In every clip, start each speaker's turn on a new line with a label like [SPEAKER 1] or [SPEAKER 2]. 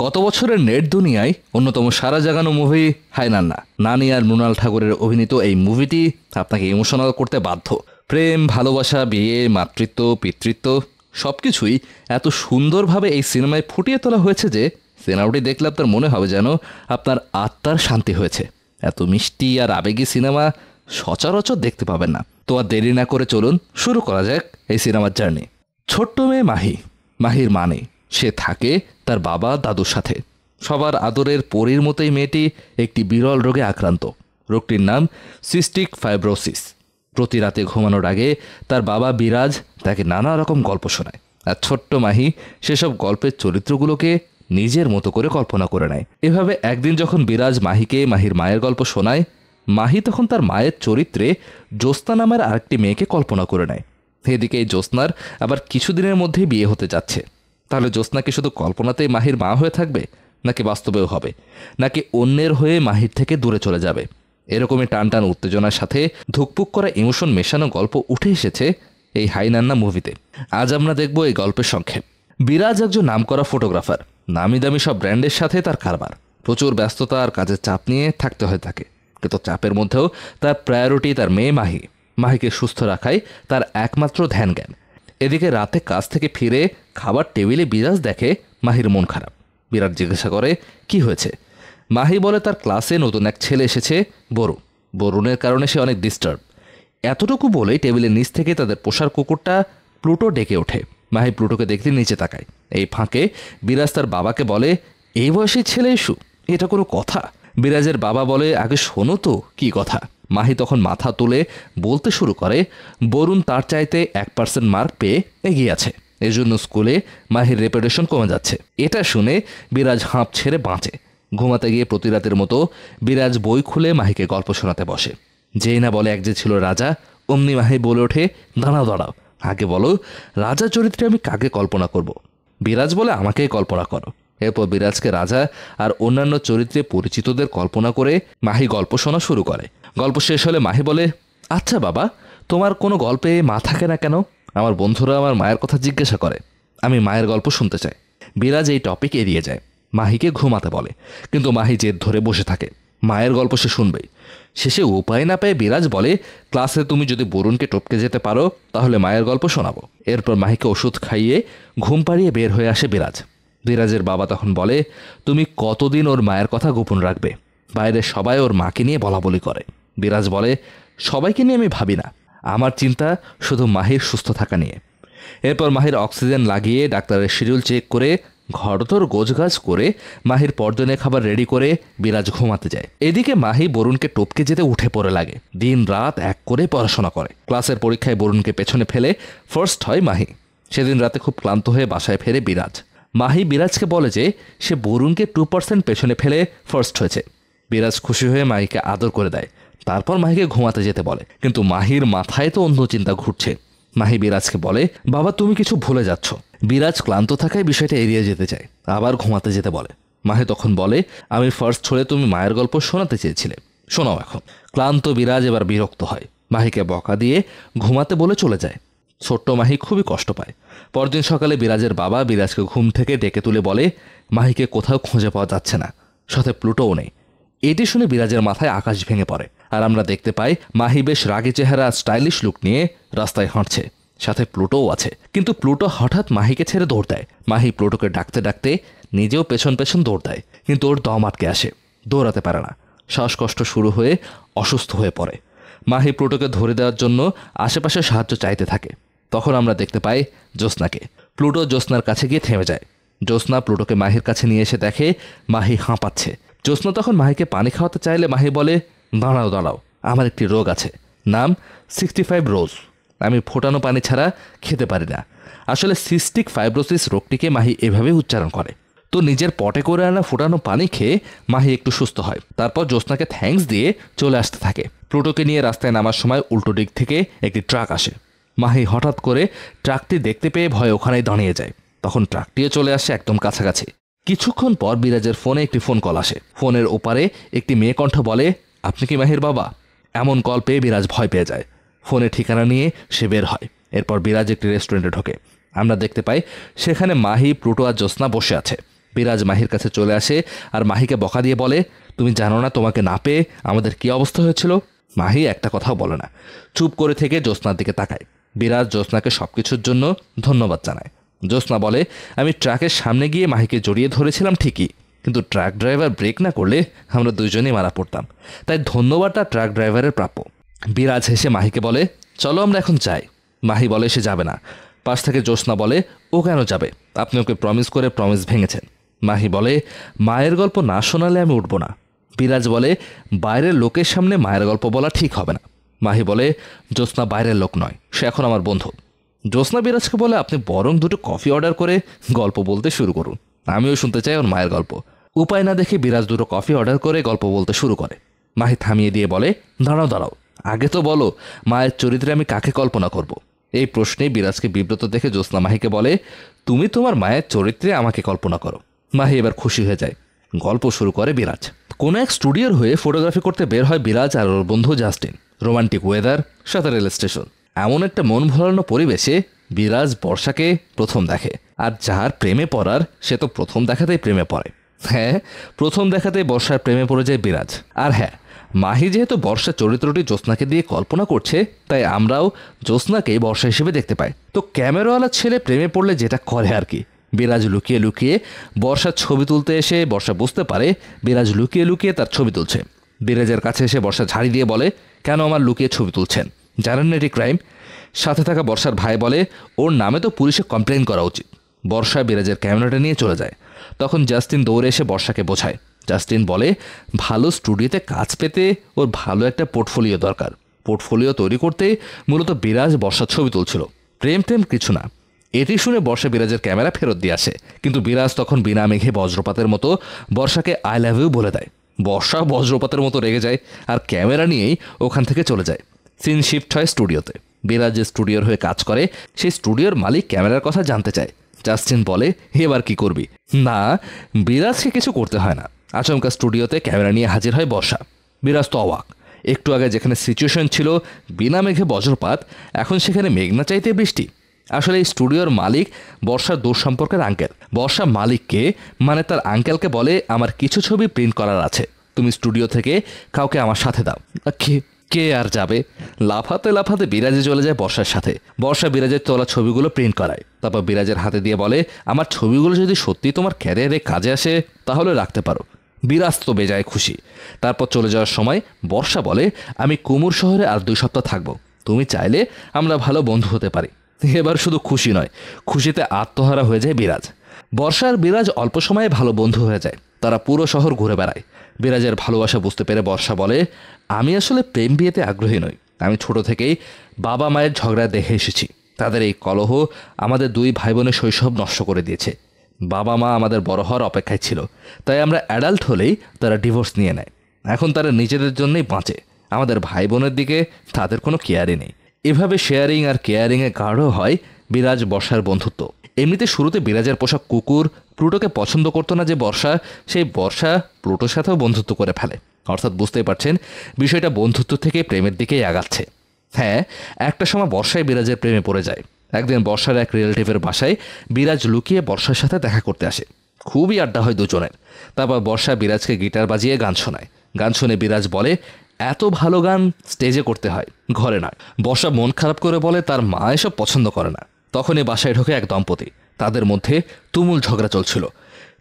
[SPEAKER 1] গত বছরের নেট দুনিয়ায় অন্যতম সারা জাগানো মুভি হায় নান্না। নানি আর মৃণাল ঠাকুরের অভিনীত এই মুভিটি আপনাকে ইমোশনাল করতে বাধ্য। প্রেম, ভালোবাসা, বিয়ে, মাতৃত্ব, পিতৃত্ব সবকিছুই এত সুন্দরভাবে এই সিনেমায় ফুটিয়ে তোলা হয়েছে যে সিনেমাটি দেখলে আপনার মনে হবে যেন আপনার আত্মার শান্তি হয়েছে। এত মিষ্টি আর আবেগী সিনেমা সচরাচর দেখতে পাবেন না। তো আর দেরি না করে চলুন শুরু করা যাক এই সিনেমার জার্নি। ছোট্ট মেয়ে মাহির মা নেই। সে থাকে তার বাবা দাদুর সাথে। সবার আদরের পরীর মতোই মেয়েটি একটি বিরল রোগে আক্রান্ত। রোগটির নাম সিস্টিক ফাইব্রোসিস। প্রতি রাতে ঘুমানোর আগে তার বাবা বিরাজ তাকে নানা রকম গল্প শোনায়, আর ছোট্ট মাহি সেসব গল্পের চরিত্রগুলোকে নিজের মতো করে কল্পনা করে নেয়। এভাবে একদিন যখন বিরাজ মাহিকে মাহির মায়ের গল্প শোনায়, মাহি তখন তার মায়ের চরিত্রে জ্যোৎস্না নামের আরেকটি মেয়েকে কল্পনা করে নেয়। এদিকে এই জ্যোৎস্নার আবার কিছুদিনের মধ্যেই বিয়ে হতে যাচ্ছে। তাহলে জ্যোৎস্না কি শুধু কল্পনাতেই মাহির মা হয়ে থাকবে, নাকি বাস্তবেও হবে, নাকি অন্যের হয়ে মাহির থেকে দূরে চলে যাবে? এরকমই টান টান উত্তেজনার সাথে ধুকপুক করা ইমোশন মেশানো গল্প উঠে এসেছে এই হাই নান্না মুভিতে। আজ আমরা দেখব এই গল্পের সংক্ষেপ। বিরাজ একজন নামকরা ফটোগ্রাফার। নামি দামি সব ব্র্যান্ডের সাথে তার কারবার। প্রচুর ব্যস্ততা আর কাজের চাপ নিয়ে থাকতে হয় তাকে। কিন্তু চাপের মধ্যেও তার প্রায়োরিটি তার মেয়ে মাহিকে সুস্থ রাখাই তার একমাত্র ধ্যান জ্ঞান। এদিকে রাতে কাজ থেকে ফিরে খাবার টেবিলে বিরাজ দেখে মাহির মন খারাপ। বিরাজ জিজ্ঞাসা করে কি হয়েছে। মাহি বলে তার ক্লাসে নতুন এক ছেলে এসেছে, বরুণের কারণে সে অনেক ডিস্টার্ব। এতটুকু বলেই টেবিলের নিচ থেকে তাদের পোষার কুকুরটা প্লুটো ডেকে ওঠে। মাহি প্লুটোকে দেখতে নিচে তাকায়। এই ফাঁকে বিরাজ তার বাবাকে বলে, এই বয়সী ছেলে ইস্যু, এটা কোনো কথা? বিরাজের বাবা বলে, আগে শোনো তো কি কথা। মাহি তখন মাথা তুলে বলতে শুরু করে, বরুণ তার চাইতে 1% মার্ক পেয়ে এগিয়ে আছে, এজন্য স্কুলে মাহির রেপুটেশন কমে যাচ্ছে। এটা শুনে বিরাজ হাঁপ ছেড়ে বাঁচে। ঘুমাতে গিয়ে প্রতি রাতের মতো বিরাজ বই খুলে মাহিকে গল্প শোনাতে বসে। যেই না বলে এক যে ছিল রাজা, অমনি মাহি বলে ওঠে, দাঁড়াও, আগে বলো রাজা চরিত্রে আমি কাকে কল্পনা করব? বিরাজ বলে, আমাকেই কল্পনা করো। এরপর বিরাজকে রাজা আর অন্যান্য চরিত্রে পরিচিতদের কল্পনা করে মাহি গল্প শোনা শুরু করে। গল্প শেষ হলে মাহি বলে, আচ্ছা বাবা, তোমার কোনো গল্পে মা থাকে না কেন? আমার বন্ধুরা আমার মায়ের কথা জিজ্ঞাসা করে, আমি মায়ের গল্প শুনতে চাই। বিরাজ এই টপিক এড়িয়ে যায়, মাহিকে ঘুমাতে বলে। কিন্তু মাহি জেদ ধরে বসে থাকে, মায়ের গল্প সে শুনবেই। শেষে উপায় না পেয়ে বিরাজ বলে, ক্লাসে তুমি যদি বরুণকে টপকে যেতে পারো তাহলে মায়ের গল্প শোনাবো। এরপর মাহিকে ওষুধ খাইয়ে ঘুম পাড়িয়ে বের হয়ে আসে বিরাজের বাবা তখন বলে, তুমি কতদিন ওর মায়ের কথা গোপন রাখবে? বাইরে সবাই ওর মাকে নিয়ে বলাবলি করে। বিরাজ বলে, সবাইকে নিয়ে আমি ভাবি না, আমার চিন্তা শুধু মাহির সুস্থ থাকা নিয়ে। এরপর মাহির অক্সিজেন লাগিয়ে ডাক্তারের শিডিউল চেক করে ঘরদোর গোছগাছ করে মাহির পরদিনের খাবার রেডি করে বিরাজ ঘুমাতে যায়। এদিকে মাহি বরুণকে টপকে যেতে উঠে পড়ে লাগে। দিন রাত এক করে পড়াশোনা করে। ক্লাসের পরীক্ষায় বরুণকে পেছনে ফেলে ফার্স্ট হয় মাহি। সেদিন রাতে খুব ক্লান্ত হয়ে বাসায় ফেরে বিরাজ। মাহি বিরাজকে বলে যে সে বরুণকে 2% পেছনে ফেলে ফার্স্ট হয়েছে। বিরাজ খুশি হয়ে মাহিকে আদর করে দেয়। তারপর মাহিকে ঘুমাতে যেতে বলে। কিন্তু মাহির মাথায় তো অন্য চিন্তা ঘুরছে। মাহি বিরাজকে বলে, বাবা তুমি কিছু ভুলে যাচ্ছ। বিরাজ ক্লান্ত থাকায় বিষয়টা এড়িয়ে যেতে চায়, আবার ঘুমাতে যেতে বলে। মাহি তখন বলে, আমি ফার্স্ট হলে তুমি মায়ের গল্প শোনাতে চেয়েছিলে, শোনাও এখন। ক্লান্ত বিরাজ এবার বিরক্ত হয়, মাহিকে বকা দিয়ে ঘুমাতে বলে চলে যায়। ছোট্ট মাহি খুবই কষ্ট পায়। পরদিন সকালে বিরাজের বাবা বিরাজকে ঘুম থেকে ডেকে তুলে বলে, মাহিকে কোথাও খুঁজে পাওয়া যাচ্ছে না, সাথে প্লুটোও নেই। এটি শুনে বিরাজের মাথায় আকাশ ভেঙে পড়ে। আর আমরা দেখতে পাই মাহি বেশ রাগী চেহারা, স্টাইলিশ লুক নিয়ে রাস্তায় হাঁটছে, সাথে প্লুটোও আছে। কিন্তু প্লুটো হঠাৎ মাহিকে ছেড়ে দৌড় দেয়। মাহি প্লুটোকে ডাকতে ডাকতে নিজেও পেছন পেছন দৌড় দেয়, কিন্তু ওর দম আটকে আসে, দৌড়াতে পারে না। শ্বাসকষ্ট শুরু হয়ে অসুস্থ হয়ে পড়ে। মাহি প্লুটোকে ধরে দেওয়ার জন্য আশেপাশে সাহায্য চাইতে থাকে। তখন আমরা দেখতে পাই জ্যোৎস্নাকে। প্লুটো জ্যোৎস্নার কাছে গিয়ে থেমে যায়। জ্যোৎস্না প্লুটোকে মাহির কাছে নিয়ে এসে দেখে মাহি হাঁপাচ্ছে। জ্যোৎস্না তখন মাহিকে পানি খাওয়াতে চাইলে মাহি বলে, দাঁড়াও, আমার একটি রোগ আছে, নাম 65 রোজ। আমি ফোটানো পানি ছাড়া খেতে পারি না। আসলে সিস্টিক ফাইব্রোসিস রোগটিকে মাহি এভাবে উচ্চারণ করে। তো নিজের পটে করে আনা ফোটানো পানি খেয়ে মাহি একটু সুস্থ হয়। তারপর জ্যোৎস্নাকে থ্যাঙ্কস দিয়ে চলে আসতে থাকে। প্লুটোকে নিয়ে রাস্তায় নামার সময় উল্টো দিক থেকে একটি ট্রাক আসে। মাহি হঠাৎ করে ট্রাকটি দেখতে পেয়ে ভয়ে ওখানেই দাঁড়িয়ে যায়। তখন ট্রাকটিও চলে আসে একদম কাছাকাছি। কিছুক্ষণ পর বিরাজের ফোনে একটি ফোন কল আসে। ফোনের ওপারে একটি মেয়ে কণ্ঠ বলে, আপনি কি মাহির বাবা? এমন কল পেয়ে বিরাজ ভয় পেয়ে যায়। ফোনে ঠিকানা নিয়ে সে বের হয়। এরপর বিরাজ একটি রেস্টুরেন্টে ঢোকে। আমরা দেখতে পাই সেখানে মাহি, প্লুটো আর জ্যোৎস্না বসে আছে। বিরাজ মাহির কাছে চলে আসে আর মাহিকে বকা দিয়ে বলে, তুমি জানো না তোমাকে না পেয়ে আমাদের কি অবস্থা হয়েছিল? মাহি একটা কথাও বলে না, চুপ করে থেকে জ্যোৎস্নার দিকে তাকায়। বিরাজ জ্যোৎস্নাকে সবকিছুর জন্য ধন্যবাদ জানায়। জ্যোৎস্না বলে, আমি ট্রাকের সামনে গিয়ে মাহিকে জড়িয়ে ধরেছিলাম ঠিকই, কিন্তু ট্রাক ড্রাইভার ব্রেক না করলে আমরা দুজনেই মারা পড়তাম, তাই ধন্যবাদটা ট্রাক ড্রাইভারের প্রাপ্য। বিরাজ হেসে মাহিকে বলে, চলো আমরা এখন যাই। মাহি বলে সে যাবে না। পাশ থেকে জ্যোৎস্না বলে, ও কেন যাবে? আপনি ওকে প্রমিস করে প্রমিস ভেঙেছেন। মাহি বলে, মায়ের গল্প না শোনালে আমি উঠব না। বিরাজ বলে, বাইরের লোকের সামনে মায়ের গল্প বলা ঠিক হবে না। মাহি বলে, জ্যোৎস্না বাইরের লোক নয়, সে এখন আমার বন্ধু। জ্যোৎস্না বিরাজকে বলে, আপনি বরং দুটো কফি অর্ডার করে গল্প বলতে শুরু করুন, আমিও শুনতে চাই ওর মায়ের গল্প। উপায় না দেখে বিরাজ দুটো কফি অর্ডার করে গল্প বলতে শুরু করে। মাহি থামিয়ে দিয়ে বলে, দাঁড়াও দাঁড়াও, আগে তো বলো মায়ের চরিত্রে আমি কাকে কল্পনা করব। এই প্রশ্নে বিরাজকে বিব্রত দেখে জ্যোৎস্না মাহিকে বলে, তুমি তোমার মায়ের চরিত্রে আমাকে কল্পনা করো। মাহি এবার খুশি হয়ে যায়। গল্প শুরু করে বিরাজ। কোনো এক স্টুডিওর হয়ে ফটোগ্রাফি করতে বের হয় বিরাজ আর ওর বন্ধু জাস্টিন। রোমান্টিক ওয়েদার, সাথে রেল স্টেশন, এমন একটা মন ভরানো পরিবেশে বিরাজ বর্ষাকে প্রথম দেখে। আর যার প্রেমে পড়ার সে তো প্রথম দেখাতেই প্রেমে পড়ে। হ্যাঁ, প্রথম দেখাতেই বর্ষার প্রেমে পড়ে যায় বিরাজ। আর হ্যাঁ, মাহি যেহেতু বর্ষার চরিত্রটি জ্যোৎস্নাকে দিয়ে কল্পনা করছে, তাই আমরাও জ্যোৎস্নাকেই বর্ষা হিসেবে দেখতে পাই। তো ক্যামেরাওয়ালা ছেলে প্রেমে পড়লে যেটা করে আর কি, বিরাজ লুকিয়ে লুকিয়ে বর্ষার ছবি তুলতে এসে বর্ষা বুঝতে পারে বিরাজ লুকিয়ে লুকিয়ে তার ছবি তুলছে। বিরাজের কাছে এসে বর্ষা ঝাড়ি দিয়ে বলে, কেন আমার লুকিয়ে ছবি তুলছেন? জানেন না এটি ক্রাইম? সাথে থাকা বর্ষার ভাই বলে, ওর নামে তো পুলিশে কমপ্লেন করা উচিত। বর্ষা বিরাজের ক্যামেরাটা নিয়ে চলে যায়। তখন জাস্টিন দৌড়ে এসে বর্ষাকে বোঝায়। জাস্টিন বলে, ভালো স্টুডিওতে কাজ পেতে ওর ভালো একটা পোর্টফোলিও দরকার। পোর্টফোলিও তৈরি করতে মূলত বিরাজ বর্ষার ছবি তুলছিল, প্রেম টেম কিছু না। এটি শুনে বর্ষা বিরাজের ক্যামেরা ফেরত দিয়ে আসে, কিন্তু বিরাজ তখন বিনা মেঘে বজ্রপাতের মতো বর্ষাকে আই লাভ ইউ বলে দেয়। বর্ষা বজ্রপাতের মতো রেগে যায় আর ক্যামেরা নিয়েই ওখান থেকে চলে যায়। সিন শিফট হয় স্টুডিওতে। বিরাজ যে স্টুডিওর হয়ে কাজ করে সেই স্টুডিওর মালিক ক্যামেরার কথা জানতে চায়। জাস্টিন বলে, এবার কি করবি? না, বিরাজকে কিছু করতে হয় না। আচমকা স্টুডিওতে ক্যামেরা নিয়ে হাজির হয় বর্ষা। বিরাজ তো অবাক। একটু আগে যেখানে সিচুয়েশন ছিল বিনা মেঘে বজ্রপাত, এখন সেখানে মেঘ না চাইতে বৃষ্টি। আসলে এই স্টুডিওর মালিক বর্ষার দূর সম্পর্কের আঙ্কেল। বর্ষা মালিককে, মানে তার আঙ্কেলকে বলে, আমার কিছু ছবি প্রিন্ট করার আছে, তুমি স্টুডিও থেকে কাউকে আমার সাথে দাও। কে আর যাবে? লাফাতে লাফাতে বিরাজে চলে যায় বর্ষার সাথে। বর্ষা বিরাজের তোলা ছবিগুলো প্রিন্ট করায়, তারপর বিরাজের হাতে দিয়ে বলে, আমার ছবিগুলো যদি সত্যি তোমার ক্যারিয়ারে কাজে আসে তাহলে রাখতে পারো। বিরাজ তো বেজায় খুশি। তারপর চলে যাওয়ার সময় বর্ষা বলে, আমি কুমুর শহরে আর 2 সপ্তাহ থাকবো, তুমি চাইলে আমরা ভালো বন্ধু হতে পারি। এবার শুধু খুশি নয়, খুশিতে আত্মহারা হয়ে যায় বিরাজ। বর্ষা আর বিরাজ অল্প সময়ে ভালো বন্ধু হয়ে যায়। তারা পুরো শহর ঘুরে বেড়ায়। বিরাজের ভালোবাসা বুঝতে পেরে বর্ষা বলে, আমি আসলে প্রেম বিয়েতে আগ্রহী নই। আমি ছোট থেকেই বাবা মায়ের ঝগড়া দেখে এসেছি। তাদের এই কলহ আমাদের 2 ভাই বোনের শৈশব নষ্ট করে দিয়েছে। বাবা মা আমাদের বড় হওয়ার অপেক্ষায় ছিল, তাই আমরা অ্যাডাল্ট হলেই তারা ডিভোর্স নিয়ে নেয়। এখন তারা নিজেদের জন্যই বাঁচে, আমাদের ভাই বোনের দিকে তাদের কোনো কেয়ারই নেই। এভাবে শেয়ারিং আর কেয়ারিংয়ে গাঢ় হয় বিরাজ বর্ষার বন্ধুত্ব। এমনিতে শুরুতে বিরাজের পোষা কুকুর প্লুটোকে পছন্দ করতো না যে বর্ষা, সেই বর্ষা প্লুটোর সাথেও বন্ধুত্ব করে ফেলে। অর্থাৎ বুঝতেই পারছেন বিষয়টা বন্ধুত্ব থেকে প্রেমের দিকেই আগাচ্ছে। হ্যাঁ, একটা সময় বর্ষায় বিরাজের প্রেমে পড়ে যায়। একদিন বর্ষার এক রিলেটিভের বাসায় বিরাজ লুকিয়ে বর্ষার সাথে দেখা করতে আসে। খুবই আড্ডা হয় দুজনের। তারপর বর্ষা বিরাজকে গিটার বাজিয়ে গান শোনায়। গান শুনে বিরাজ বলে, এত ভালো গান স্টেজে করতে হয়, ঘরে নয়। বর্ষা মন খারাপ করে বলে তার মা এসব পছন্দ করে না। তখনই বাসায় ঢোকে এক দম্পতি। তাদের মধ্যে তুমুল ঝগড়া চলছিল।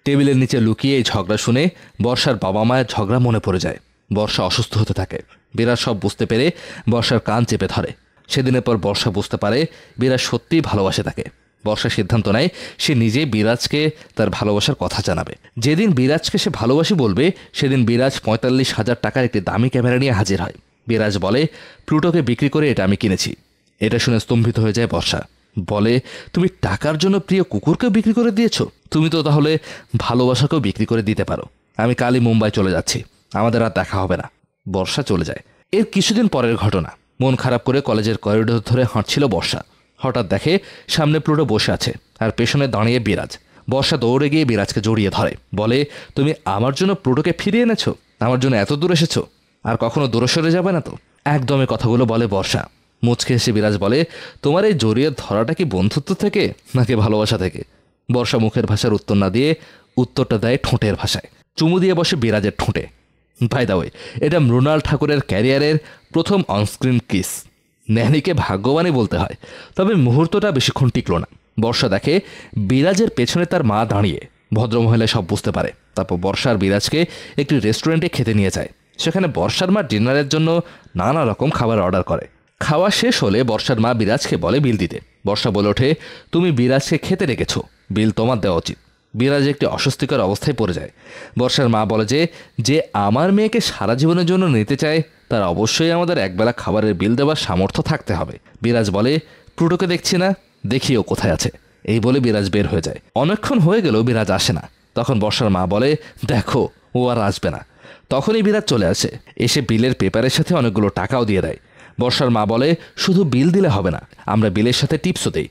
[SPEAKER 1] টেবিলের নিচে লুকিয়ে এই ঝগড়া শুনে বর্ষার বাবা মায়ের ঝগড়া মনে পড়ে যায়। বর্ষা অসুস্থ হতে থাকে। বিরাজ সব বুঝতে পেরে বর্ষার কান চেপে ধরে। সেদিনের পর বর্ষা বুঝতে পারে বিরাজ সত্যিই ভালোবাসে তাকে। বর্ষা সিদ্ধান্ত নেয় সে নিজেই বিরাজকে তার ভালোবাসার কথা জানাবে। যেদিন বিরাজকে সে ভালোবাসি বলবে সেদিন বিরাজ 45,000 টাকার একটি দামি ক্যামেরা নিয়ে হাজির হয়। বিরাজ বলে, প্লুটোকে বিক্রি করে এটা আমি কিনেছি। এটা শুনে স্তম্ভিত হয়ে যায় বর্ষা। বলে, তুমি টাকার জন্য প্রিয় কুকুরকেও বিক্রি করে দিয়েছ? তুমি তো তাহলে ভালোবাসাকেও বিক্রি করে দিতে পারো। আমি কালই মুম্বাই চলে যাচ্ছি, আমাদের আর দেখা হবে না। বর্ষা চলে যায়। এর কিছুদিন পরের ঘটনা। মন খারাপ করে কলেজের করিডোর ধরে হাঁটছিল বর্ষা। হঠাৎ দেখে সামনে প্লুটো বসে আছে আর পেছনে দাঁড়িয়ে বিরাজ। বর্ষা দৌড়ে গিয়ে বিরাজকে জড়িয়ে ধরে, বলে, তুমি আমার জন্য প্লুটোকে ফিরিয়ে এনেছো? আমার জন্য এত দূর এসেছো? আর কখনো দূরে সরে যাবে না তো? একদমই কথাগুলো বলে বর্ষা। মুচকে এসে বিরাজ বলে, তোমার এই জড়িয়ে ধরাটা কি বন্ধুত্ব থেকে নাকি ভালোবাসা থেকে? বর্ষা মুখের ভাষার উত্তর না দিয়ে উত্তরটা দেয় ঠোঁটের ভাষায়। চুমু দিয়ে বসে বিরাজের ঠোঁটে। বাই দ্য ওয়ে, এটা মৃণাল ঠাকুরের ক্যারিয়ারের প্রথম অনস্ক্রিন কিস। ন্যানিকে ভাগ্যবানই বলতে হয়। তবে মুহূর্তটা বেশিক্ষণ টিকল না। বর্ষা দেখে বিরাজের পেছনে তার মা দাঁড়িয়ে। ভদ্রমহিলা সব বুঝতে পারে। তারপর বর্ষার বিরাজকে একটি রেস্টুরেন্টে খেতে নিয়ে যায়। সেখানে বর্ষার মা ডিনারের জন্য নানা রকম খাবার অর্ডার করে। খাওয়া শেষ হলে বর্ষার মা বিরাজকে বলে বিল দিতে। বর্ষা বলে ওঠে, তুমি বিরাজকে খেতে রেখেছো, বিল তোমার দেওয়া উচিত। বিরাজ একটি অস্বস্তিকর অবস্থায় পড়ে যায়। বর্ষার মা বলে যে আমার মেয়েকে সারা জীবনের জন্য নিতে চায় তার অবশ্যই আমাদের একবেলা খাবারের বিল দেওয়ার সামর্থ্য থাকতে হবে। বিরাজ বলে, প্লুটোকে দেখছি না, দেখিও কোথায় আছে। এই বলে বিরাজ বের হয়ে যায়। অনেকক্ষণ হয়ে গেল বিরাজ আসে না। তখন বর্ষার মা বলে, দেখো ও আর আসবে না। তখনই বিরাজ চলে আসে। এসে বিলের পেপারের সাথে অনেকগুলো টাকাও দিয়ে দেয়। বর্ষার মা বলে, শুধু বিল দিলে হবে না, আমরা বিলের সাথে টিপসও দেই।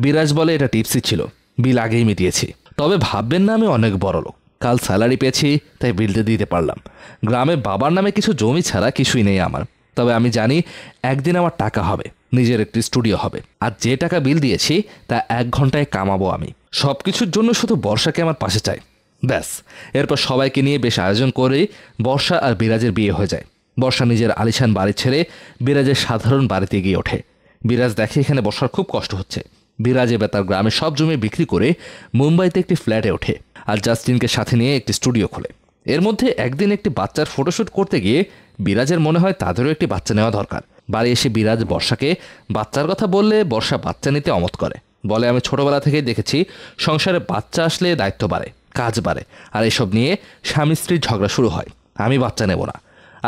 [SPEAKER 1] বিরাজ বলে, এটা টিপসই ছিল, বিল আগেই মিটিয়েছি। তবে ভাববেন না আমি অনেক বড় লোক, কাল স্যালারি পেয়েছি তাই বিলটা দিতে পারলাম। গ্রামে বাবার নামে কিছু জমি ছাড়া কিছুই নেই আমার। তবে আমি জানি একদিন আমার টাকা হবে, নিজের একটি স্টুডিও হবে। আর যে টাকা বিল দিয়েছি তা 1 ঘন্টায় কামাবো আমি। সব কিছুর জন্য শুধু বর্ষাকে আমার পাশে চাই, ব্যাস। এরপর সবাইকে নিয়ে বেশ আয়োজন করে বর্ষা আর বিরাজের বিয়ে হয়ে যায়। বর্ষা নিজের আলিশান বাড়ি ছেড়ে বিরাজের সাধারণ বাড়িতে গিয়ে ওঠে। বিরাজ দেখে এখানে বর্ষার খুব কষ্ট হচ্ছে। বিরাজ এবার তার গ্রামের সব জমি বিক্রি করে মুম্বাইতে একটি ফ্ল্যাটে ওঠে আর জাস্টিনকে সাথে নিয়ে একটি স্টুডিও খোলে। এর মধ্যে একদিন একটি বাচ্চার ফটোশ্যুট করতে গিয়ে বিরাজের মনে হয় তাদেরও একটি বাচ্চা নেওয়া দরকার। বাড়ি এসে বিরাজ বর্ষাকে বাচ্চার কথা বললে বর্ষা বাচ্চা নিতে অমত করে। বলে, আমি ছোটবেলা থেকেই দেখেছি সংসারে বাচ্চা আসলে দায়িত্ব বাড়ে, কাজ বাড়ে, আর এসব নিয়ে স্বামী স্ত্রীর ঝগড়া শুরু হয়। আমি বাচ্চা নেব না,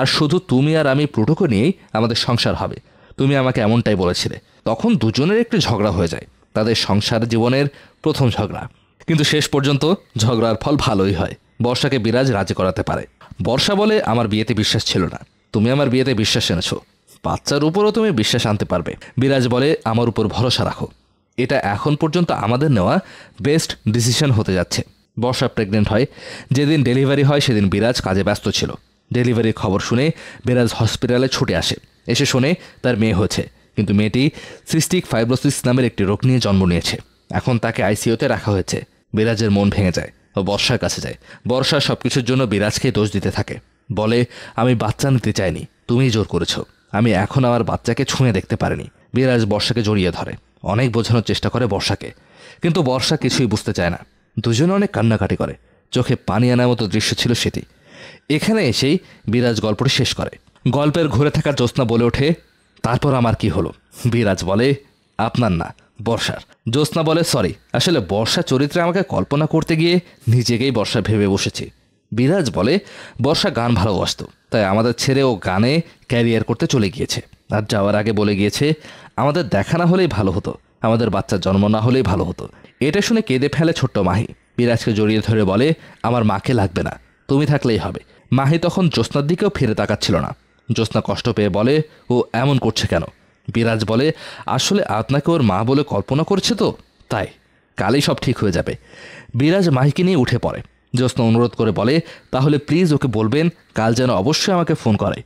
[SPEAKER 1] আর শুধু তুমি আর আমি প্লুটোকে নিয়েই আমাদের সংসার হবে। তুমি আমাকে এমনটাই বলেছিলে। তখন দুজনের একটু ঝগড়া হয়ে যায়, তাদের সংসার জীবনের প্রথম ঝগড়া। কিন্তু শেষ পর্যন্ত ঝগড়ার ফল ভালোই হয়। বর্ষাকে বিরাজ রাজি করাতে পারে। বর্ষা বলে, আমার বিয়েতে বিশ্বাস ছিল না, তুমি আমার বিয়েতে বিশ্বাস এনেছো, বাচ্চার উপরও তুমি বিশ্বাস আনতে পারবে। বিরাজ বলে, আমার উপর ভরসা রাখো, এটা এখন পর্যন্ত আমাদের নেওয়া বেস্ট ডিসিশন হতে যাচ্ছে। বর্ষা প্রেগনেন্ট হয়। যেদিন ডেলিভারি হয় সেদিন বিরাজ কাজে ব্যস্ত ছিল। ডেলিভারির খবর শুনে বিরাজ হসপিটালে ছুটে আসে। এসে শোনে তার মেয়ে হয়েছে, কিন্তু মেয়েটি সিস্টিক ফাইব্রোসিস নামের একটি রোগ নিয়ে জন্ম নিয়েছে। এখন তাকে আইসিইউতে রাখা হয়েছে। বিরাজের মন ভেঙে যায় ও বর্ষার কাছে যায়। বর্ষা সবকিছুর জন্য বিরাজকে দোষ দিতে থাকে। বলে, আমি বাচ্চা নিতে চাইনি, তুমিই জোর করেছো, আমি এখন আমার বাচ্চাকে ছুঁয়ে দেখতে পারিনি। বিরাজ বর্ষাকে জড়িয়ে ধরে, অনেক বোঝানোর চেষ্টা করে বর্ষাকে, কিন্তু বর্ষা কিছুই বুঝতে চায় না। দুজনে অনেক কান্নাকাটি করে। চোখে পানি আনার মতো দৃশ্য ছিল সেটি। এখানে এসেই বিরাজ গল্পটি শেষ করে। গল্পের ঘুরে থাকার জ্যোৎস্না বলে ওঠে, তারপর আমার কি হলো? বিরাজ বলে, আপনার না, বর্ষার। জ্যোৎস্না বলে, সরি, আসলে বর্ষা চরিত্রে আমাকে কল্পনা করতে গিয়ে নিজেকেই বর্ষা ভেবে বসেছি। বিরাজ বলে, বর্ষা গান ভালোবাসত, তাই আমাদের ছেড়ে ও গানে ক্যারিয়ার করতে চলে গিয়েছে। আর যাওয়ার আগে বলে গিয়েছে, আমাদের দেখা না হলেই ভালো হতো, আমাদের বাচ্চার জন্ম না হলেই ভালো হতো। এটা শুনে কেঁদে ফেলে ছোট্ট মাহি। বিরাজকে জড়িয়ে ধরে বলে, আমার মাকে লাগবে না, তুমি থাকলেই হবে। মাহি তখন জ্যোৎস্নার দিকেও ফিরে তাকাচ্ছিল না। জ্যোৎস্না কষ্ট পেয়ে বলে, ও এমন করছে কেন? বিরাজ বলে, আসলে আপনাকে ওর মা বলে কল্পনা করছে তো, তাই কালই সব ঠিক হয়ে যাবে। বিরাজ মাহিকে নিয়ে উঠে পড়ে। জ্যোৎস্না অনুরোধ করে বলে, তাহলে প্লিজ ওকে বলবেন কাল যেন অবশ্যই আমাকে ফোন করে।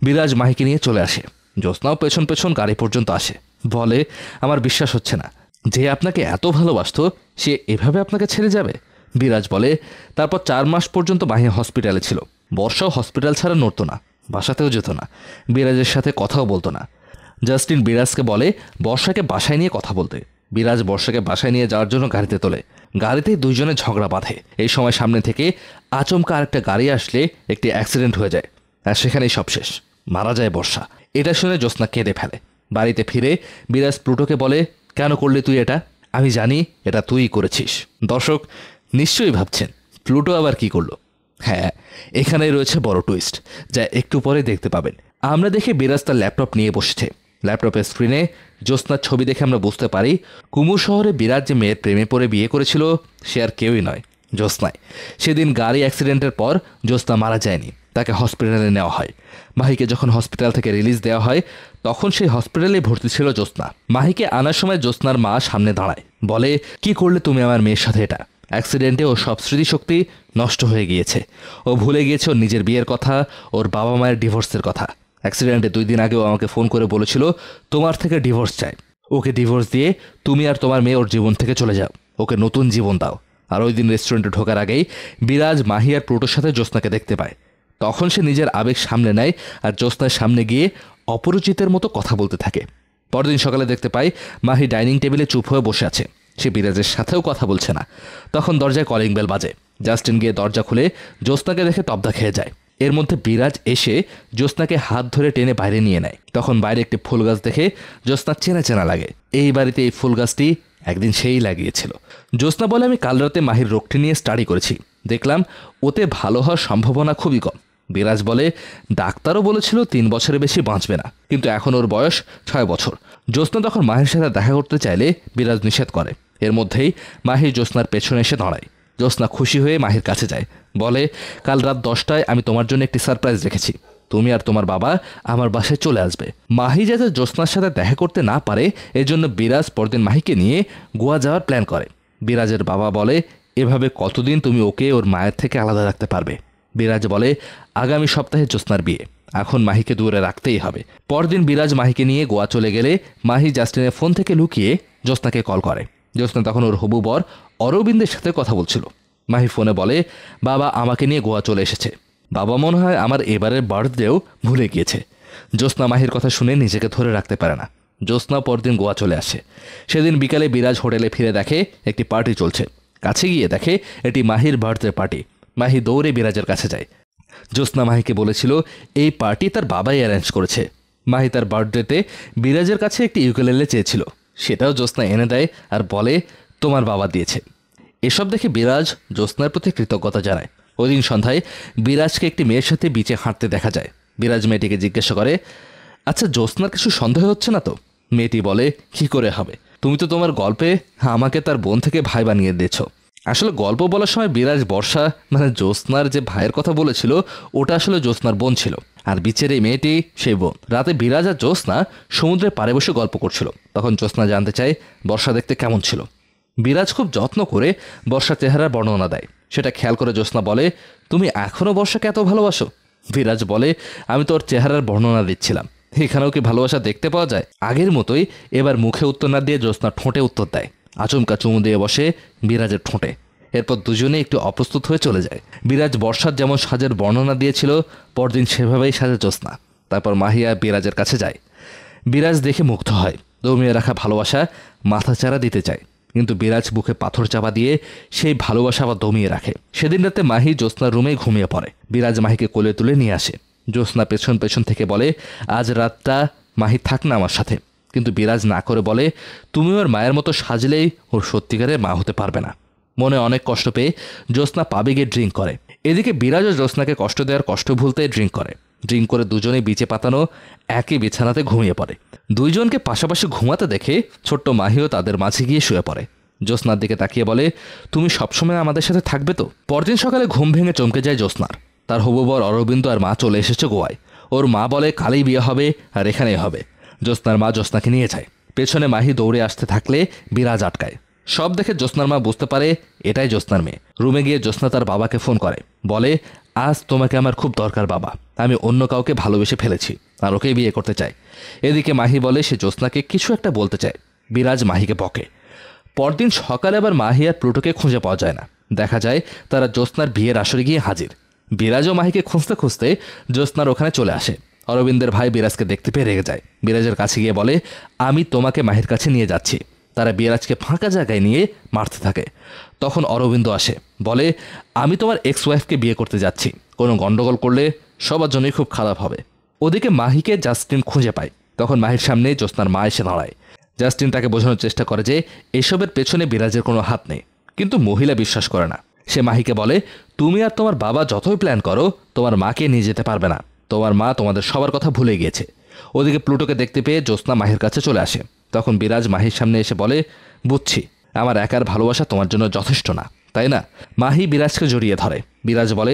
[SPEAKER 1] বিরাজ মাহিকে নিয়ে চলে আসে। জ্যোৎস্নাও পেছন পেছন গাড়ি পর্যন্ত আসে। বলে, আমার বিশ্বাস হচ্ছে না, যে আপনাকে এত ভালোবাসত সে এভাবে আপনাকে ছেড়ে যাবে। বিরাজ বলে, তারপর 4 মাস পর্যন্ত মাহি হসপিটালে ছিল। বর্ষাও হসপিটাল ছাড়া নড়ত না, বাসাতেও যেত না, বিরাজের সাথে কথাও বলতো না। জাস্টিন বিরাজকে বলে বর্ষাকে বাসায় নিয়ে কথা বলতে। বিরাজ বর্ষাকে বাসায় নিয়ে যাওয়ার জন্য গাড়িতে তোলে। গাড়িতেই দুইজনে ঝগড়া বাঁধে। এই সময় সামনে থেকে আচমকা আরেকটা গাড়ি আসলে একটি অ্যাক্সিডেন্ট হয়ে যায়, আর সেখানেই সব শেষ, মারা যায় বর্ষা। এটা শুনে জ্যোৎস্না কেঁদে ফেলে। বাড়িতে ফিরে বিরাজ প্লুটোকে বলে, কেন করলি তুই এটা? আমি জানি এটা তুই করেছিস। দর্শক নিশ্চয়ই ভাবছেন প্লুটো আবার কি করলো? হ্যাঁ, এখানেই রয়েছে বড় টুইস্ট, যা একটু পরে দেখতে পাবেন। আমরা দেখে বিরাজ তার ল্যাপটপ নিয়ে বসেছে। ল্যাপটপের স্ক্রিনে জ্যোৎস্নার ছবি দেখে আমরা বুঝতে পারি কুমুর শহরে বিরাজ যে মেয়ের প্রেমে পড়ে বিয়ে করেছিল সে আর কেউই নয়, জ্যোৎস্নাই। সেদিন গাড়ি অ্যাক্সিডেন্টের পর জ্যোৎস্না মারা যায়নি, তাকে হসপিটালে নেওয়া হয়। মাহিকে যখন হসপিটাল থেকে রিলিজ দেওয়া হয় তখন সেই হসপিটালে ভর্তি ছিল জ্যোৎস্না। মাহিকে আনার সময় জ্যোৎস্নার মা সামনে দাঁড়ায়, বলে, কি করলে তুমি আমার মেয়ের সাথে এটা? অ্যাক্সিডেন্টে ওর সব স্মৃতিশক্তি নষ্ট হয়ে গিয়েছে, ও ভুলে গিয়েছে ওর নিজের বিয়ের কথা, ওর বাবা মায়ের ডিভোর্সের কথা। অ্যাক্সিডেন্টে 2 দিন আগেও আমাকে ফোন করে বলেছিল তোমার থেকে ডিভোর্স চাই। ওকে ডিভোর্স দিয়ে তুমি আর তোমার মেয়ে ওর জীবন থেকে চলে যাও, ওকে নতুন জীবন দাও। আর ওই দিন রেস্টুরেন্টে ঢোকার আগেই বিরাজ, মাহি আর প্লুটোর সাথে জ্যোৎস্নাকে দেখতে পায়। তখন সে নিজের আবেগ সামলে নেয় আর জ্যোৎস্নার সামনে গিয়ে অপরিচিতের মতো কথা বলতে থাকে। পরদিন সকালে দেখতে পাই মাহি ডাইনিং টেবিলে চুপ হয়ে বসে আছে, সে বিরাজের সাথেও কথা বলছে না। তখন দরজায় কলিং বেল বাজে। জাস্টিন গিয়ে দরজা খুলে জ্যোৎস্নাকে দেখে তব্দা খেয়ে যায়। এর মধ্যে বিরাজ এসে জ্যোৎস্নাকে হাত ধরে টেনে বাইরে নিয়ে নেয়। তখন বাইরে একটি ফুল গাছ দেখে জ্যোৎস্নার চেনা চেনা লাগে। এই বাড়িতে এই ফুল গাছটি একদিন সেই লাগিয়েছিল। জ্যোৎস্না বলে, আমি কাল রাতে মাহির রোগটি নিয়ে স্টাডি করেছি, দেখলাম ওতে ভালো হওয়ার সম্ভাবনা খুবই কম। বিরাজ বলে, ডাক্তারও বলেছিল 3 বছরের বেশি বাঁচবে না, কিন্তু এখন ওর বয়স 6 বছর। জ্যোৎস্না তখন মাহির সাথে দেখা করতে চাইলে বিরাজ নিষেধ করে। এর মধ্যেই মাহি জ্যোৎস্নার পেছনে এসে দাঁড়ায়। জ্যোৎস্না খুশি হয়ে মাহির কাছে যায়, বলে, কাল রাত 10টায় আমি তোমার জন্য একটি সারপ্রাইজ রেখেছি, তুমি আর তোমার বাবা আমার বাসায় চলে আসবে। মাহি যাতে জ্যোৎস্নার সাথে দেখা করতে না পারে এজন্য বিরাজ পরদিন মাহিকে নিয়ে গোয়া যাওয়ার প্ল্যান করে। বিরাজের বাবা বলে, এভাবে কতদিন তুমি ওকে ওর মায়ের থেকে আলাদা রাখতে পারবে? বিরাজ বলে, আগামী সপ্তাহে জ্যোৎস্নার বিয়ে, এখন মাহিকে দূরে রাখতেই হবে। পরদিন বিরাজ মাহিকে নিয়ে গোয়া চলে গেলে মাহি জাস্টিনের ফোন থেকে লুকিয়ে জ্যোৎস্নাকে কল করে। জ্যোৎস্না তখন ওর হবু বর অরবিন্দের সাথে কথা বলছিল। মাহি ফোনে বলে, বাবা আমাকে নিয়ে গোয়া চলে এসেছে, বাবা মনে হয় আমার এবারের বার্থডেও ভুলে গিয়েছে। জ্যোৎস্না মাহির কথা শুনে নিজেকে ধরে রাখতে পারে না। জ্যোৎস্না পরদিন গোয়া চলে আসে। সেদিন বিকালে বিরাজ হোটেলে ফিরে দেখে একটি পার্টি চলছে। কাছে গিয়ে দেখে এটি মাহির বার্থডে পার্টি। মাহি দৌড়ে বিরাজের কাছে যায়। জ্যোৎস্না মাহিকে বলেছিল এই পার্টি তার বাবাই অ্যারেঞ্জ করেছে। মাহি তার বার্থডেতে বিরাজের কাছে একটি ইউকেলেলে চেয়েছিল, সেটাও জ্যোৎস্না এনে দেয় আর বলে, তোমার বাবা দিয়েছে। এসব দেখে বিরাজ জ্যোৎস্নার প্রতি কৃতজ্ঞতা জানায়। ওই দিন সন্ধ্যায় বিরাজকে একটি মেয়ের সাথে বিচে হাঁটতে দেখা যায়। বিরাজ মেয়েটিকে জিজ্ঞাসা করে, আচ্ছা জ্যোৎস্নার কিছু সন্দেহ হচ্ছে না তো? মেয়েটি বলে, কি করে হবে, তুমি তো তোমার গল্পে আমাকে তার বোন থেকে ভাই বানিয়ে দিয়েছ। আসলে গল্প বলার সময় বিরাজ বর্ষা মানে জ্যোৎস্নার যে ভাইয়ের কথা বলেছিল ওটা আসলে জ্যোৎস্নার বোন ছিল, আর বিচের এই মেয়েটি সেই বোন। রাতে বিরাজ আর জ্যোৎস্না সমুদ্রের পাড়ে বসে গল্প করছিল। তখন জ্যোৎস্না জানতে চায় বর্ষা দেখতে কেমন ছিল। বিরাজ খুব যত্ন করে বর্ষার চেহারার বর্ণনা দেয়। সেটা খেয়াল করে জ্যোৎস্না বলে, তুমি এখনও বর্ষাকে এত ভালোবাসো? বিরাজ বলে, আমি তোর চেহারার বর্ণনা দিচ্ছিলাম, এখানেও কি ভালোবাসা দেখতে পাওয়া যায়? আগের মতোই এবার মুখে উত্তর না দিয়ে জ্যোৎস্না ঠোঁটে উত্তর দেয়। আচমকা চুমু দিয়ে বসে বিরাজের ঠোঁটে। এরপর দুজনে একটু অপ্রস্তুত হয়ে চলে যায়। বিরাজ বর্ষার যেমন সাজের বর্ণনা দিয়েছিল পরদিন সেভাবেই সাজে জ্যোৎস্না। তারপর মাহিয়া বিরাজের কাছে যায়। বিরাজ দেখে মুগ্ধ হয়। দমিয়ে রাখা ভালোবাসা মাথাচাড়া দিতে চায়, কিন্তু বিরাজ বুকে পাথর চাপা দিয়ে সেই ভালোবাসা আবার দমিয়ে রাখে। সেদিন রাতে মাহি জ্যোৎস্নার রুমে ঘুমিয়ে পড়ে। বিরাজ মাহিকে কোলে তুলে নিয়ে আসে। জ্যোৎস্না পেছন পেছন থেকে বলে, আজ রাতটা মাহি থাক না আমার সাথে। কিন্তু বিরাজ না করে বলে, তুমি ওর মায়ের মতো সাজলেই ওর সত্যিকারের মা হতে পারবে না। মনে অনেক কষ্ট পেয়ে জ্যোৎস্না পাবে গিয়ে ড্রিঙ্ক করে। এদিকে বিরাজ ও জ্যোৎস্নাকে কষ্ট দেওয়ার কষ্ট ভুলতে ড্রিঙ্ক করে। ড্রিঙ্ক করে দুজনেই বিচে পাতানো একই বিছানাতে ঘুমিয়ে পড়ে। দুইজনকে পাশাপাশি ঘুমাতে দেখে ছোট্ট মাহিও তাদের মাঝে গিয়ে শুয়ে পড়ে। জ্যোৎস্নার দিকে তাকিয়ে বলে, তুমি সবসময় আমাদের সাথে থাকবে তো? পরদিন সকালে ঘুম ভেঙে চমকে যায় জ্যোৎস্নার। তার হবু বর অরবিন্দ আর মা চলে এসেছে গোয়ায়। ওর মা বলে কালই বিয়ে হবে আর এখানেই হবে। জ্যোৎস্নার মা জ্যোৎস্নাকে নিয়ে যায়। পেছনে মাহি দৌড়ে আসতে থাকলে বিরাজ আটকায়। সব দেখে জ্যোৎস্নার মা বুঝতে পারে এটাই জ্যোৎস্নার মেয়ে। রুমে গিয়ে জ্যোৎস্না তার বাবাকে ফোন করে, বলে, আজ তোমাকে আমার খুব দরকার বাবা, আমি অন্য কাউকে ভালোবেসে ফেলেছি আর ওকেই বিয়ে করতে চাই। এদিকে মাহি বলে সে জ্যোৎস্নাকে কিছু একটা বলতে চায়। বিরাজ মাহিকে বকে। পরদিন সকালে আবার মাহি আর প্লুটোকে খুঁজে পাওয়া যায় না। দেখা যায় তারা জ্যোৎস্নার বিয়ের আসরে গিয়ে হাজির। বিরাজ ও মাহিকে খুঁজতে খুঁজতে জ্যোৎস্নার ওখানে চলে আসে। অরবিন্দের ভাই বিরাজকে দেখতে পেয়ে রেগে যায়। বিরাজের কাছে গিয়ে বলে, আমি তোমাকে মাহির কাছে নিয়ে যাচ্ছি। তারা বিরাজকে ফাঁকা জায়গায় নিয়ে মারতে থাকে। তখন অরবিন্দ আসে, বলে, আমি তোমার এক্স ওয়াইফকে বিয়ে করতে যাচ্ছি, কোনো গন্ডগোল করলে সবার জন্যই খুব খারাপ হবে। ওদিকে মাহিকে জাস্টিন খুঁজে পায়। তখন মাহির সামনে জ্যোৎস্নার মা এসে দাঁড়ায়। জাস্টিন তাকে বোঝানোর চেষ্টা করে যে এসবের পেছনে বিরাজের কোনো হাত নেই, কিন্তু মহিলা বিশ্বাস করে না। সে মাহিকে বলে, তুমি আর তোমার বাবা যতই প্ল্যান করো তোমার মাকে নিয়ে যেতে পারবে না, তোমার মা তোমাদের সবার কথা ভুলে গিয়েছে। ওদিকে প্লুটোকে দেখতে পেয়ে জ্যোৎস্না মাহির কাছে চলে আসে। তখন বিরাজ মাহির সামনে এসে বলে, বুঝছি আমার একার ভালোবাসা তোমার জন্য যথেষ্ট না, তাই না? মাহি বিরাজকে জড়িয়ে ধরে। বিরাজ বলে,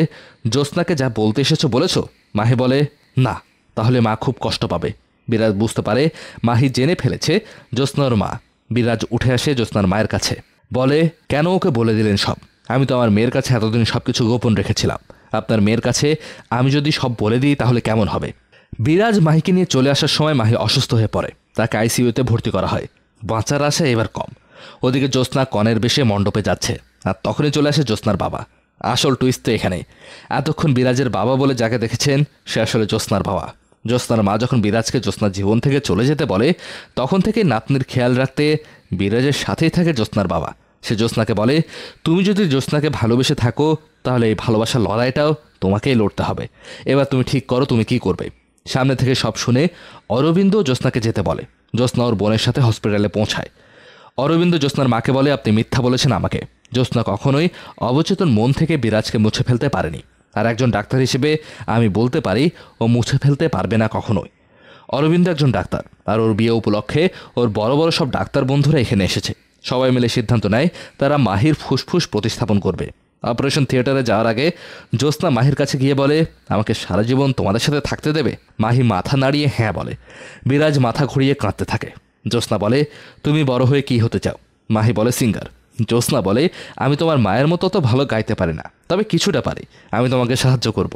[SPEAKER 1] জ্যোৎস্নাকে যা বলতে এসেছো বলেছো? মাহি বলে, না, তাহলে মা খুব কষ্ট পাবে। বিরাজ বুঝতে পারে মাহি জেনে ফেলেছে জ্যোৎস্নার মা। বিরাজ উঠে আসে জ্যোৎস্নার মায়ের কাছে, বলে, কেন ওকে বলে দিলেন সব? আমি তো আমার মেয়ের কাছে এতদিন সবকিছু গোপন রেখেছিলাম, আপনার মেয়ের কাছে আমি যদি সব বলে দিই তাহলে কেমন হবে? বিরাজ মাহিকে নিয়ে চলে আসার সময় মাহি অসুস্থ হয়ে পড়ে। তাকে আইসিইউতে ভর্তি করা হয়। বাঁচার আশা এবার কম। ওদিকে জ্যোৎস্না কনের বেশে মণ্ডপে যাচ্ছে। আর তখনই চলে আসে জ্যোৎস্নার বাবা। আসল টুইস্ট তো এখানে, এতক্ষণ বিরাজের বাবা বলে যাকে দেখেছেন সে আসলে জ্যোৎস্নার বাবা। জ্যোৎস্নার মা যখন বিরাজকে জ্যোৎস্নার জীবন থেকে চলে যেতে বলে তখন থেকে নাতনির খেয়াল রাখতে বিরাজের সাথেই থাকে জ্যোৎস্নার বাবা। সে জ্যোৎস্নাকে বলে, তুমি যদি জ্যোৎস্নাকে ভালোবেসে থাকো তাহলে এই ভালোবাসার লড়াইটাও তোমাকেই লড়তে হবে। এবার তুমি ঠিক করো তুমি কি করবে। সামনে থেকে সব শুনে অরবিন্দ জ্যোৎস্নাকে যেতে বলে। জ্যোৎস্না ওর বোনের সাথে হসপিটালে পৌঁছায়। অরবিন্দ জ্যোৎস্নার মাকে বলে, আপনি মিথ্যা বলেছেন আমাকে। জ্যোৎস্না কখনোই অবচেতন মন থেকে বিরাজকে মুছে ফেলতে পারেনি, আর একজন ডাক্তার হিসেবে আমি বলতে পারি ও মুছে ফেলতে পারবে না কখনোই। অরবিন্দ একজন ডাক্তার, আর ওর বিয়ে উপলক্ষে ওর বড় বড় সব ডাক্তার বন্ধুরা এখানে এসেছে। সবাই মিলে সিদ্ধান্ত নেয় তারা মাহির ফুসফুস প্রতিস্থাপন করবে। অপারেশন থিয়েটারে যাওয়ার আগে জ্যোৎস্না মাহির কাছে গিয়ে বলে, আমাকে সারা জীবন তোমাদের সাথে থাকতে দেবে? মাহি মাথা নাড়িয়ে হ্যাঁ বলে। বিরাজ মাথা ঘুরিয়ে কাঁদতে থাকে। জ্যোৎস্না বলে, তুমি বড় হয়ে কি হতে চাও? মাহি বলে, সিঙ্গার। জ্যোৎস্না বলে, আমি তোমার মায়ের মতো তো ভালো গাইতে পারি না, তবে কিছুটা পারি, আমি তোমাকে সাহায্য করব।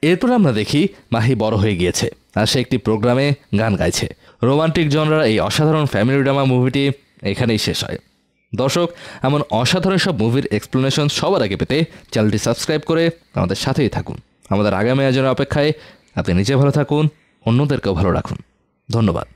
[SPEAKER 1] এরপর আমরা দেখি মাহি বড় হয়ে গিয়েছে আর সে একটি প্রোগ্রামে গান গাইছে। রোমান্টিক জনরার এই অসাধারণ ফ্যামিলি ড্রামা মুভিটি এখানেই শেষ হয়। দর্শক, এমন অসাধারণ সব মুভির এক্সপ্লেনেশন সবার আগে পেতে চ্যানেলটি সাবস্ক্রাইব করে আমাদের সাথেই থাকুন। আমাদের আগামী আয়োজনের অপেক্ষায় আপনি নিজে ভালো থাকুন, অন্যদেরকেও ভালো রাখুন। ধন্যবাদ।